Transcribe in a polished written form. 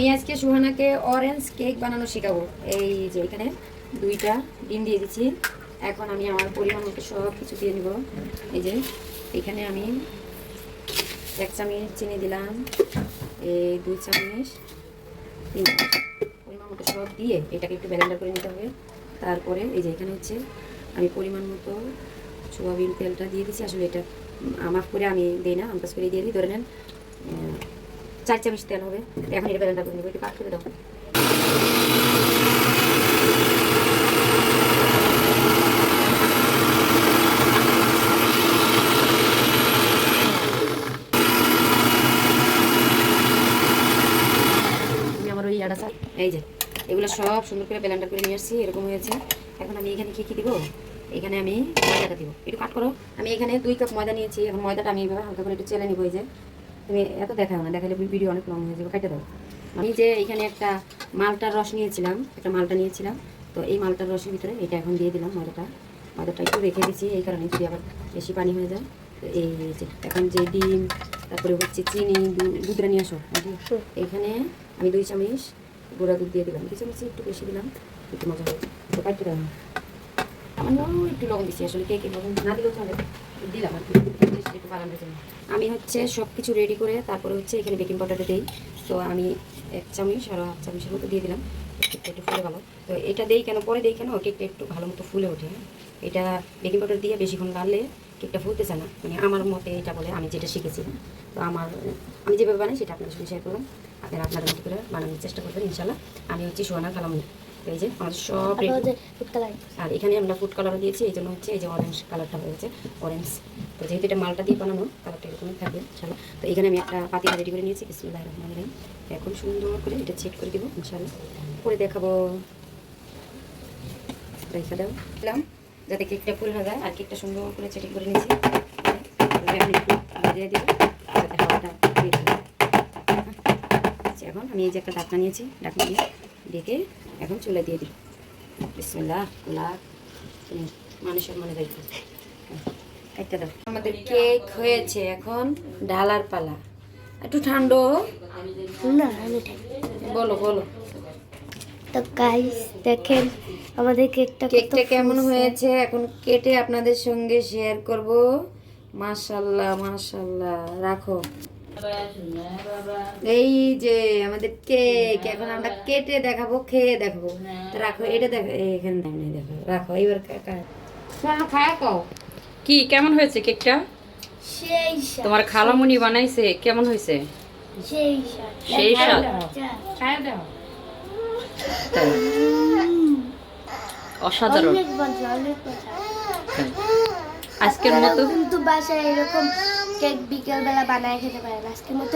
আমি আজকে সুহানাকে orange cake বানানো শেখাবো। এই যে এখানে 2টা ডিম দিয়ে দিচ্ছি। এখন আমি আমার পরিমাণ মতো সব কিছু দিয়ে নিব। এই যে এখানে আমি 1 চামচ চিনি দিলাম, এই 2 চামচ, 3 চামচ পরিমাণ মতো সব দিয়ে এটাকে একটু ব্লেন্ডার করে নিতে হবে। তারপরে এই যে এখানে হচ্ছে আমি পরিমাণ মতো সোয়াবিন তেলটা দিয়ে দিচ্ছি। আসলে এটা মাফ করে আমি দিই না, আন্দাজ করে দিয়ে দিই। ধরে নেন 4 চামচ তেল হবে। এখন এটা ব্লেন্ডার করে নেব। একটু কাট করে দাও। আমি আমার ওই আড়াচা এই যে এগুলো সব সুন্দর করে ব্লেন্ডার করে নিয়ে আসছি। এরকম হয়েছে। এখন আমি এখানে কি দিব? এখানে আমি ময়দাটা দিব। একটু কাট করো। আমি এখানে 2 কাপ ময়দা নিয়েছি। এখন ময়দাটা আমি এইভাবে হালকা করে একটু চেলে নিব। এই যে তুমি এত দেখাও না, দেখালে ভিডিও অনেক লং হয়ে যাবে, কেটে দাও। আমি যে এখানে একটা মালটার রস নিয়েছিলাম, একটা মালটা নিয়েছিলাম, তো এই মালটার রসের ভিতরে এটা এখন দিয়ে দিলাম। ময়দাটা একটু রেখে দিচ্ছি এই কারণে, যদি আবার বেশি পানি হয়ে যায়। তো এই যে এখন যে ডিম, তারপরে হচ্ছে চিনি, দুধটা নিয়ে আসো। এখানে আমি 2 চামচ গুঁড়া দুধ দিয়ে দিলাম। 2 চামচ একটু বেশি দিলাম, একটু মজা হবে। তো কাটতে দিলাম আমার একটু লবণ দিচ্ছি। আসলে কে লবণ না দিলেও চলে, দিলাম আর কি একটু বানানোর জন্য। আমি হচ্ছে সব কিছু রেডি করে তারপরে হচ্ছে এখানে বেকিং পাউডারটা দিই। তো আমি 1 চামচ আর 1/2 চামচের মতো দিয়ে দিলাম। কেকটা একটু ফুলে ভালো। তো এটা দেই কেন, পরে দেই কেন, কেকটা একটু ভালো মতো ফুলে ওঠে। এটা বেকিং পাউডার দিয়ে বেশিক্ষণ গাড়লে কেকটা ফুলতে চায় না, মানে আমার মতে এটা বলে, আমি যেটা শিখেছি। তো আমি যেভাবে বানাই সেটা আপনাদের সঙ্গে শেয়ার করলাম। আপনারা আপনাদের মতো করে বানানোর চেষ্টা করবেন ইনশাল্লাহ। আমি হচ্ছে সোহানার খালামণি। এই যে আমাদের সব আর এখানে আমরা ফুড কালারও দিয়েছি, এই জন্য হচ্ছে এই যে অরেঞ্জ কালারটা হয়েছে অরেঞ্জ। তো যেহেতু এটা মালটা দিয়ে বানানো, কালারটা এরকমই থাকবে ইনশাল্লাহ। তো এখানে আমি একটা পাতিলা রেডি করে নিয়েছি। বিসমিল্লাহির রহমানির রহিম। এখন সুন্দর করে এটা চেক করে দেবো ইনশাল্লাহ, করে দেখাবো। রেখে দাও দিলাম যাতে কেকটা ফুল না যায়। আর কেকটা সুন্দর করে চেটিং করে নিয়েছি। এখন একটু ভেজে দেবো যাতে হাওয়াটা বের হয়। এখন আমি এই যে একটা ঢাকনা নিয়েছি, ঢাকনা দিয়ে ডেকে এখন চুলা দিয়ে দিই। বিসমিল্লাহ। মানুষের মনে দেখি একটা দাও। আমাদের কেক হয়েছে, এখন ঢালার পালা। একটু ঠান্ডা না বলো বলো। তো গাইস দেখেন আমাদের কেকটা কেমন হয়েছে, এখন কেটে আপনাদের সঙ্গে শেয়ার করব। মাশাআল্লাহ মাশাআল্লাহ। রাখো। এই যে আমাদের কেক, এখন আমরা কেটে দেখাবো, খেয়ে দেখাবো। রাখো এটা, দেখো এখানে দেখো, রাখো। এইবার খায় কও কি কেমন হয়েছে কেকটা? সেই তোমার খালামুনি বানাইছে, কেমন হয়েছে? সেই স্বাদ। খায় দাও। তাই? অসাধারণ। অনেক মজা, অনেক মজা। তাই। আজকের মতো কিন্তু বাসায় এরকম কেক বিকেল বেলা বানায় খেতে পারেন। আজকের মতো